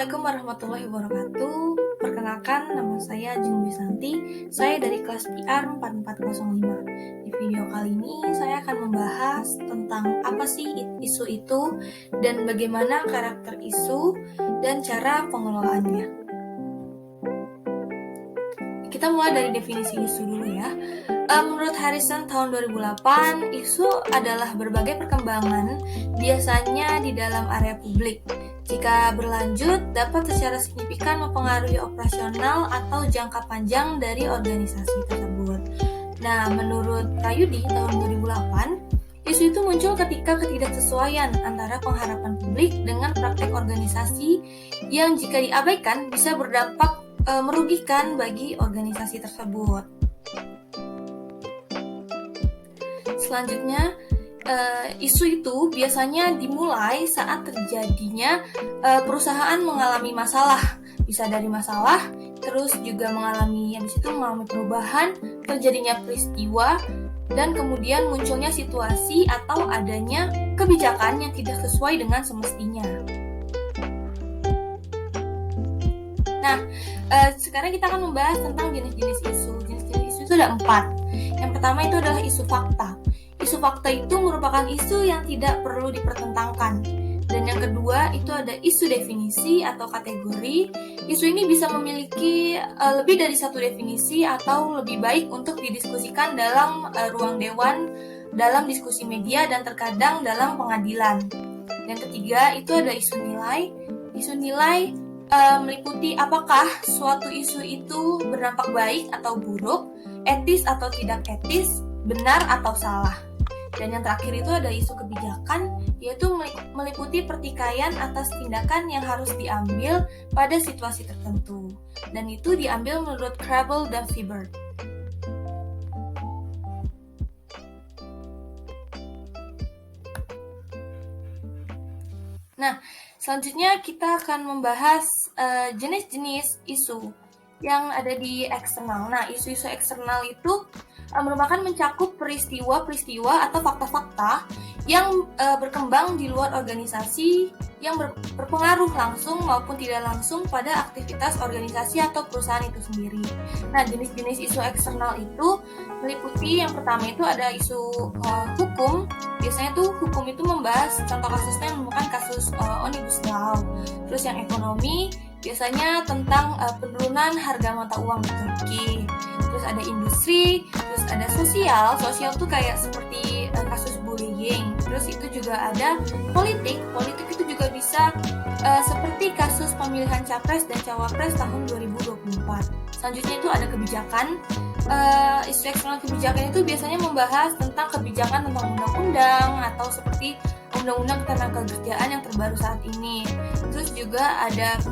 Assalamualaikum warahmatullahi wabarakatuh. Perkenalkan, nama saya Jung Bisanti. Saya dari kelas PR 4405. Di video kali ini saya akan membahas tentang apa sih isu itu dan bagaimana karakter isu dan cara pengelolaannya. Kita mulai dari definisi isu dulu ya. Menurut Harrison tahun 2008, isu adalah berbagai perkembangan biasanya di dalam area publik. Jika berlanjut, dapat secara signifikan mempengaruhi operasional atau jangka panjang dari organisasi tersebut. Nah, menurut Prayudi tahun 2008, isu itu muncul ketika ketidaksesuaian antara pengharapan publik dengan praktek organisasi yang jika diabaikan bisa berdampak merugikan bagi organisasi tersebut. Selanjutnya, isu itu biasanya dimulai saat terjadinya perusahaan mengalami masalah, bisa dari masalah, terus juga mengalami perubahan, terjadinya peristiwa, dan kemudian munculnya situasi atau adanya kebijakan yang tidak sesuai dengan semestinya. Nah, sekarang kita akan membahas tentang jenis-jenis isu. Jenis-jenis isu itu ada 4. Yang pertama itu adalah isu fakta. Isu fakta itu merupakan isu yang tidak perlu dipertentangkan. Dan yang kedua itu ada isu definisi atau kategori. Isu ini bisa memiliki lebih dari satu definisi atau lebih baik untuk didiskusikan dalam ruang dewan, dalam diskusi media, dan terkadang dalam pengadilan. Yang ketiga itu ada isu nilai. Isu nilai meliputi apakah suatu isu itu berdampak baik atau buruk, etis atau tidak etis, benar atau salah. Dan yang terakhir itu ada isu kebijakan, yaitu meliputi pertikaian atas tindakan yang harus diambil pada situasi tertentu. Dan itu diambil menurut Crabble dan Fibert. Nah, selanjutnya kita akan membahas jenis-jenis isu yang ada di eksternal. Nah, isu-isu eksternal itu merupakan mencakup peristiwa-peristiwa atau fakta-fakta yang berkembang di luar organisasi yang berpengaruh langsung maupun tidak langsung pada aktivitas organisasi atau perusahaan itu sendiri. Nah, jenis-jenis isu eksternal itu meliputi yang pertama itu ada isu hukum. Biasanya tuh hukum itu membahas contoh kasusnya yang merupakan kasus Omnibus Law. Terus yang ekonomi biasanya tentang penurunan harga mata uang di Turki. Terus ada industri, terus ada sosial tuh kayak seperti kasus bullying. Terus itu juga ada politik itu juga bisa seperti kasus pemilihan capres dan cawapres tahun 2024. Selanjutnya itu ada kebijakan. Isu eksternal kebijakan itu biasanya membahas tentang kebijakan tentang undang-undang atau seperti undang-undang ketenagakerjaan yang terbaru saat ini. Terus juga ada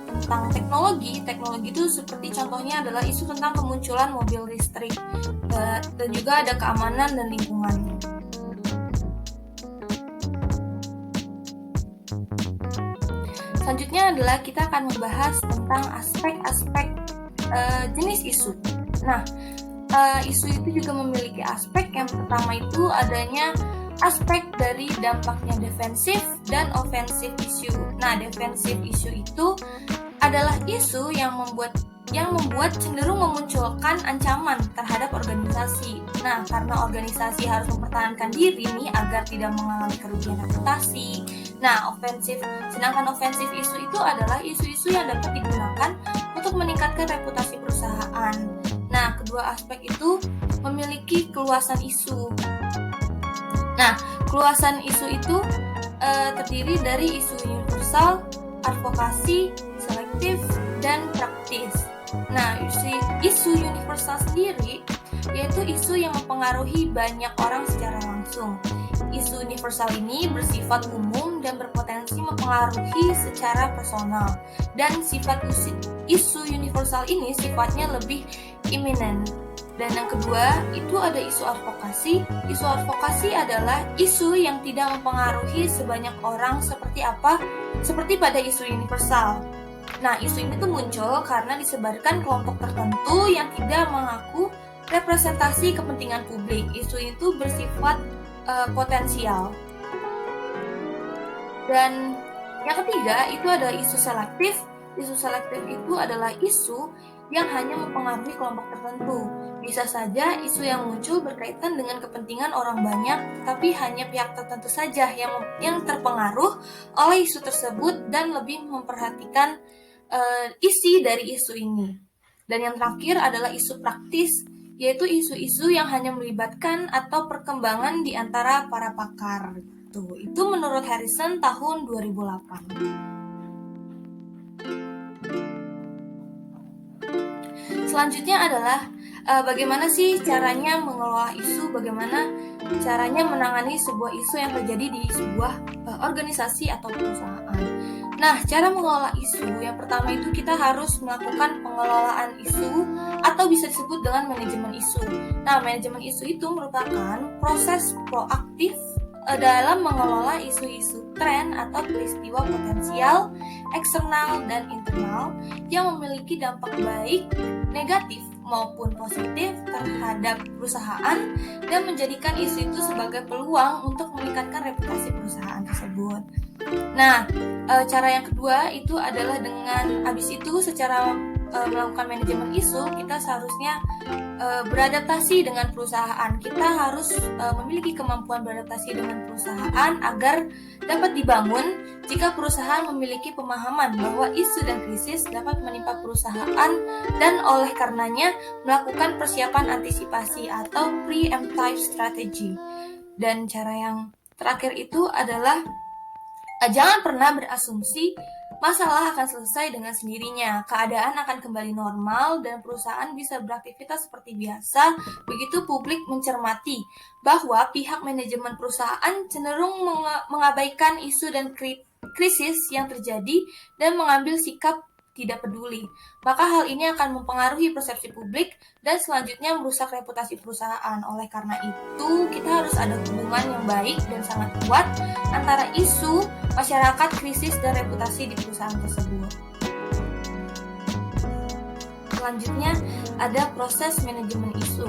tentang teknologi itu seperti contohnya adalah isu tentang kemunculan mobil listrik, dan juga ada keamanan dan lingkungan. Selanjutnya adalah kita akan membahas tentang aspek-aspek jenis isu. Nah, isu itu juga memiliki aspek. Yang pertama itu adanya aspek dari dampaknya defensif dan ofensif isu. Nah, defensif isu itu adalah isu yang membuat cenderung memunculkan ancaman terhadap organisasi. Nah, karena organisasi harus mempertahankan diri nih agar tidak mengalami kerugian reputasi. Nah, sedangkan ofensif isu itu adalah isu-isu yang dapat digunakan untuk meningkatkan reputasi perusahaan. Nah, kedua aspek itu memiliki keluasan isu. Nah, keluasan isu itu terdiri dari isu universal, advokasi, selektif, dan praktis. Nah, isu universal sendiri yaitu isu yang mempengaruhi banyak orang secara langsung. Isu universal ini bersifat umum dan berpotensi mempengaruhi secara personal. Dan sifat isu universal ini sifatnya lebih iminen. Dan yang kedua, itu ada isu advokasi. Isu advokasi adalah isu yang tidak mempengaruhi sebanyak orang seperti pada isu universal. Nah, isu ini tuh muncul karena disebarkan kelompok tertentu yang tidak mengaku representasi kepentingan publik. Isu itu bersifat potensial. Dan Yang ketiga itu adalah isu selektif. Isu selektif itu adalah isu yang hanya mempengaruhi kelompok tertentu. Bisa saja isu yang muncul berkaitan dengan kepentingan orang banyak, tapi hanya pihak tertentu saja yang terpengaruh oleh isu tersebut dan lebih memperhatikan isi dari isu ini. Dan yang terakhir adalah isu praktis, yaitu isu-isu yang hanya melibatkan atau perkembangan di antara para pakar. Itu menurut Harrison tahun 2008. Selanjutnya adalah bagaimana sih caranya mengelola isu, bagaimana caranya menangani sebuah isu yang terjadi di sebuah organisasi atau perusahaan. Nah, cara mengelola isu, yang pertama itu kita harus melakukan pengelolaan isu atau bisa disebut dengan manajemen isu. Nah, manajemen isu itu merupakan proses proaktif dalam mengelola isu-isu tren atau peristiwa potensial, eksternal dan internal yang memiliki dampak baik, negatif maupun positif terhadap perusahaan dan menjadikan isu itu sebagai peluang untuk meningkatkan reputasi perusahaan tersebut. Nah, cara yang kedua itu adalah dengan habis itu secara melakukan manajemen isu, kita seharusnya beradaptasi dengan perusahaan. Kita harus memiliki kemampuan beradaptasi dengan perusahaan agar dapat dibangun jika perusahaan memiliki pemahaman bahwa isu dan krisis dapat menimpa perusahaan dan oleh karenanya melakukan persiapan antisipasi atau preemptive strategy. Dan cara yang terakhir itu adalah jangan pernah berasumsi masalah akan selesai dengan sendirinya. Keadaan akan kembali normal dan perusahaan bisa beraktivitas seperti biasa begitu publik mencermati bahwa pihak manajemen perusahaan cenderung mengabaikan isu dan krisis yang terjadi dan mengambil sikap tidak peduli. Maka hal ini akan mempengaruhi persepsi publik dan selanjutnya merusak reputasi perusahaan. Oleh karena itu, kita harus ada hubungan yang baik dan sangat kuat antara isu, masyarakat, krisis, dan reputasi di perusahaan tersebut. Selanjutnya, ada proses manajemen isu.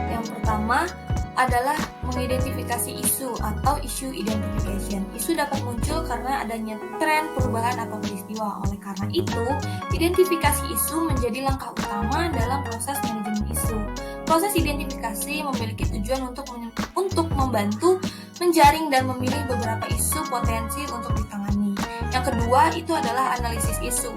Yang pertama adalah mengidentifikasi isu atau issue identification. Isu dapat muncul karena adanya tren, perubahan, atau peristiwa. Oleh karena itu, identifikasi isu menjadi langkah utama dalam proses manajemen isu. Proses identifikasi memiliki tujuan untuk membantu menjaring dan memilih beberapa isu potensi untuk ditangani. Yang kedua itu adalah analisis isu.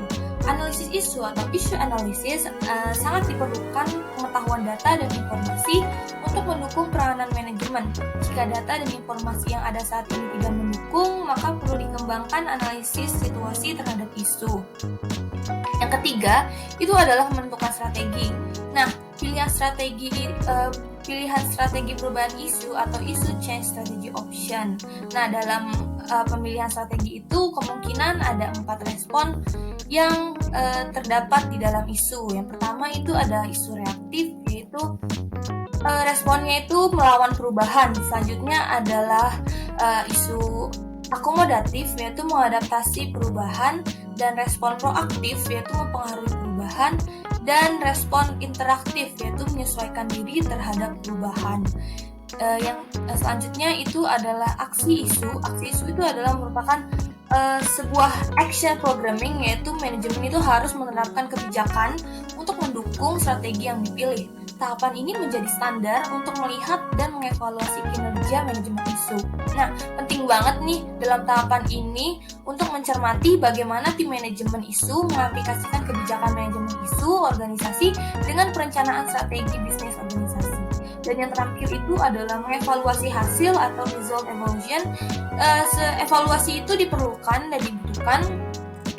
Analisis isu atau issue analysis sangat diperlukan pengetahuan data dan informasi untuk mendukung peranan manajemen. Jika data dan informasi yang ada saat ini tidak mendukung, maka perlu dikembangkan analisis situasi terhadap isu. Yang ketiga, itu adalah menentukan strategi. Nah, pilihan strategi perubahan isu atau isu change strategy option. Nah, dalam pemilihan strategi itu kemungkinan ada 4 respon yang terdapat di dalam isu. Yang pertama itu ada isu reaktif, yaitu responnya itu melawan perubahan. Selanjutnya adalah isu akomodatif, yaitu mengadaptasi perubahan, dan respon proaktif, yaitu mempengaruhi perubahan, dan respon interaktif, yaitu menyesuaikan diri terhadap perubahan. Yang selanjutnya itu adalah aksi isu. Aksi isu itu adalah merupakan sebuah action programming, yaitu manajemen itu harus menerapkan kebijakan untuk mendukung strategi yang dipilih. Tahapan ini menjadi standar untuk melihat dan mengevaluasi kinerja manajemen isu. Nah, penting banget nih dalam tahapan ini untuk mencermati bagaimana tim manajemen isu mengaplikasikan kebijakan manajemen isu organisasi dengan perencanaan strategi bisnis organisasi. Dan yang terakhir itu adalah mengevaluasi hasil atau result evaluation. Evaluasi itu diperlukan dan dibutuhkan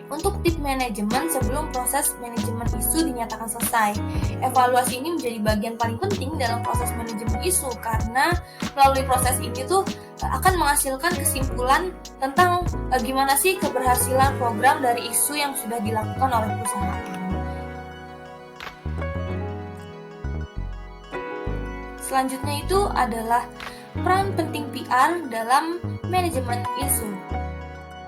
untuk tim manajemen sebelum proses manajemen isu dinyatakan selesai. Evaluasi ini menjadi bagian paling penting dalam proses manajemen isu karena melalui proses ini tuh akan menghasilkan kesimpulan tentang gimana sih keberhasilan program dari isu yang sudah dilakukan oleh perusahaan. Selanjutnya itu adalah peran penting PR dalam manajemen isu.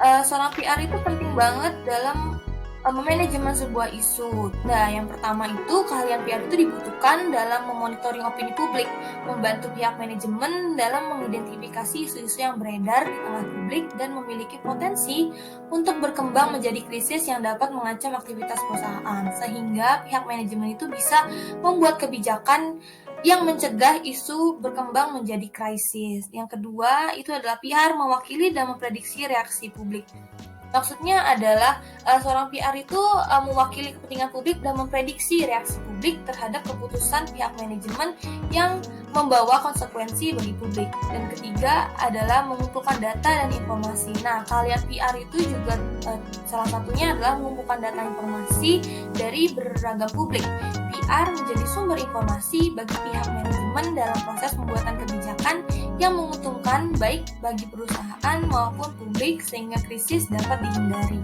Seorang PR itu penting banget dalam Memanajemen sebuah isu. Nah, yang pertama itu keahlian PR itu dibutuhkan dalam memonitoring opini publik, membantu pihak manajemen dalam mengidentifikasi isu-isu yang beredar di tengah publik dan memiliki potensi untuk berkembang menjadi krisis yang dapat mengancam aktivitas perusahaan, sehingga pihak manajemen itu bisa membuat kebijakan yang mencegah isu berkembang menjadi krisis. Yang kedua, itu adalah PR mewakili dan memprediksi reaksi publik. Maksudnya adalah seorang PR itu mewakili kepentingan publik dan memprediksi reaksi publik terhadap keputusan pihak manajemen yang membawa konsekuensi bagi publik. Dan ketiga adalah mengumpulkan data dan informasi. Nah, keahlian PR itu juga salah satunya adalah mengumpulkan data informasi dari beragam publik. PR menjadi sumber informasi bagi pihak manajemen dalam proses pembuatan kebijakan yang menguntungkan baik bagi perusahaan maupun publik sehingga krisis dapat dihindari.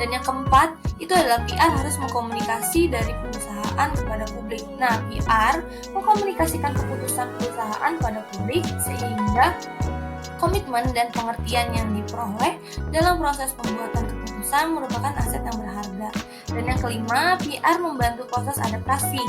Dan yang keempat, itu adalah PR harus mengkomunikasi dari perusahaan kepada publik. Nah, PR mengkomunikasikan keputusan perusahaan pada publik sehingga komitmen dan pengertian yang diperoleh dalam proses pembuatan keputusan merupakan aset yang berharga. Dan yang kelima, PR membantu proses adaptasi.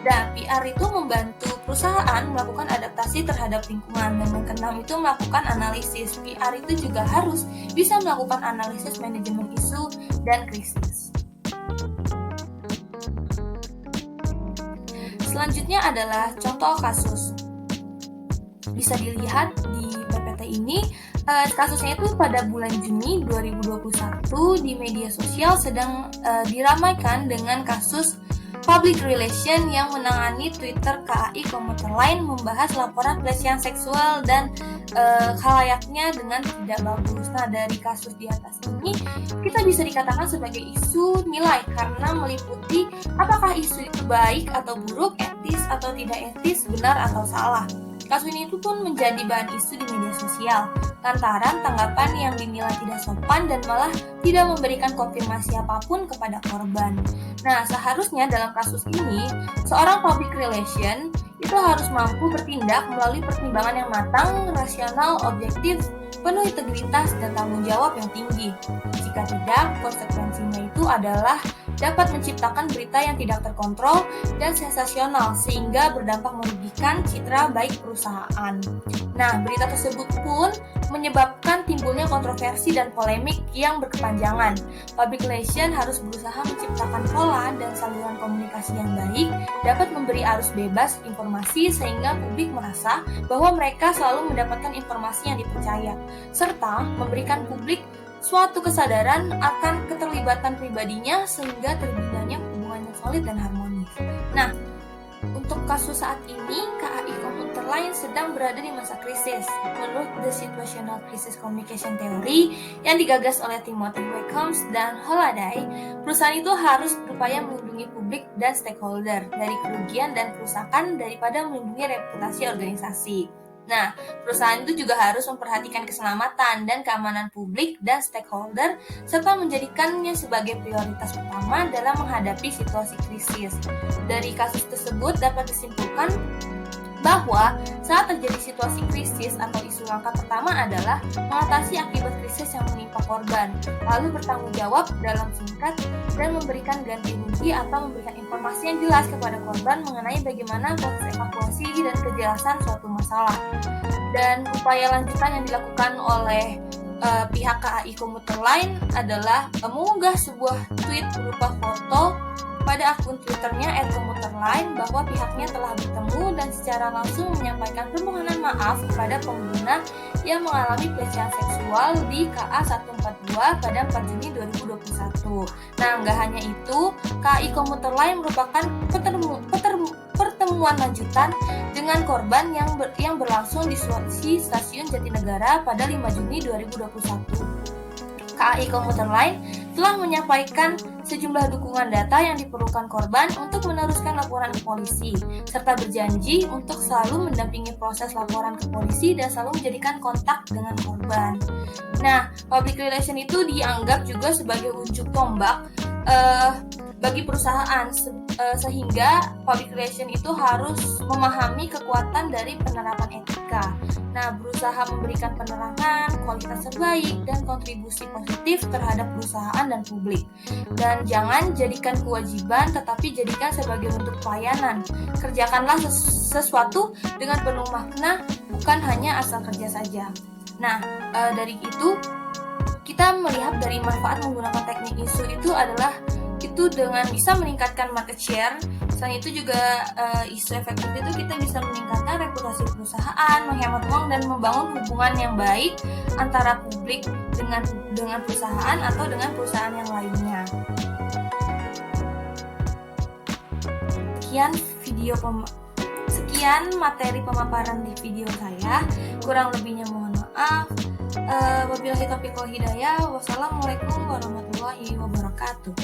Dan PR itu membantu perusahaan melakukan adaptasi terhadap lingkungan. Dan yang keenam itu melakukan analisis. PR itu juga harus bisa melakukan analisis manajemen isu dan krisis. Selanjutnya adalah contoh kasus. Bisa dilihat di PPT ini, kasusnya itu pada bulan Juni 2021 di media sosial sedang diramaikan dengan kasus public relation yang menangani Twitter KAI Komuter Line membahas laporan pelecehan seksual dan khalayaknya dengan tidak bagus. Nah, dari kasus di atas ini kita bisa dikatakan sebagai isu nilai karena meliputi apakah isu itu baik atau buruk, etis atau tidak etis, benar atau salah. Kasus ini pun menjadi bahan isu di media sosial lantaran tanggapan yang dinilai tidak sopan dan malah tidak memberikan konfirmasi apapun kepada korban. Nah, seharusnya dalam kasus ini, seorang public relation itu harus mampu bertindak melalui pertimbangan yang matang, rasional, objektif, penuh integritas dan tanggung jawab yang tinggi. Jika tidak, konsekuensinya itu adalah dapat menciptakan berita yang tidak terkontrol dan sensasional sehingga berdampak merugikan citra baik perusahaan. Nah, berita tersebut pun menyebabkan timbulnya kontroversi dan polemik yang berkepanjangan. Public relation harus berusaha menciptakan pola dan saluran komunikasi yang baik, dapat memberi arus bebas informasi sehingga publik merasa bahwa mereka selalu mendapatkan informasi yang dipercaya, serta memberikan publik suatu kesadaran akan keterlibatan pribadinya sehingga terbinanya hubungan yang solid dan harmonis. Nah, untuk kasus saat ini, KAI Komuter Line sedang berada di masa krisis. Menurut The Situational Crisis Communication Theory yang digagas oleh Timothy Wickham dan Holaday, perusahaan itu harus berupaya melindungi publik dan stakeholder dari kerugian dan kerusakan daripada melindungi reputasi organisasi. Nah, perusahaan itu juga harus memperhatikan keselamatan dan keamanan publik dan stakeholder, serta menjadikannya sebagai prioritas utama dalam menghadapi situasi krisis. Dari kasus tersebut dapat disimpulkan bahwa saat terjadi situasi krisis atau isu langkah pertama adalah mengatasi akibat krisis yang menimpa korban, lalu bertanggung jawab dalam singkat dan memberikan ganti rugi atau memberikan informasi yang jelas kepada korban mengenai bagaimana proses evakuasi dan kejelasan suatu masalah. Dan upaya lanjutan yang dilakukan oleh pihak KAI Komuter Line adalah mengunggah sebuah tweet berupa foto pada akun Twitternya @komuterline bahwa pihaknya telah bertemu dan secara langsung menyampaikan permohonan maaf kepada pengguna yang mengalami pelecehan seksual di KA 142 pada 4 Juni 2021. Nah, nggak hanya itu, KAI Komuter Line merupakan pertemuan lanjutan dengan korban yang berlangsung di Stasiun Jatinegara pada 5 Juni 2021. KAI Komuter Line telah menyampaikan sejumlah dukungan data yang diperlukan korban untuk meneruskan laporan ke polisi, serta berjanji untuk selalu mendampingi proses laporan ke polisi dan selalu menjadikan kontak dengan korban. Nah, public relation itu dianggap juga sebagai ujung tombak bagi perusahaan sehingga public relation itu harus memahami kekuatan dari penerapan etika. Nah, berusaha memberikan penerangan, kualitas terbaik, dan kontribusi positif terhadap perusahaan dan publik. Dan jangan jadikan kewajiban, tetapi jadikan sebagai bentuk pelayanan. Kerjakanlah sesuatu dengan penuh makna, bukan hanya asal kerja saja. Nah, dari itu kita melihat dari manfaat menggunakan teknik ISU itu adalah itu dengan bisa meningkatkan market share. Selain itu juga ISU efektif itu kita bisa meningkatkan reputasi perusahaan, menghemat uang, dan membangun hubungan yang baik antara publik dengan perusahaan atau dengan perusahaan yang lainnya. Sekian materi pemaparan di video saya. Kurang lebihnya mohon maaf. Wabillahi taufiq wal hidayah. Wassalamualaikum warahmatullahi wabarakatuh.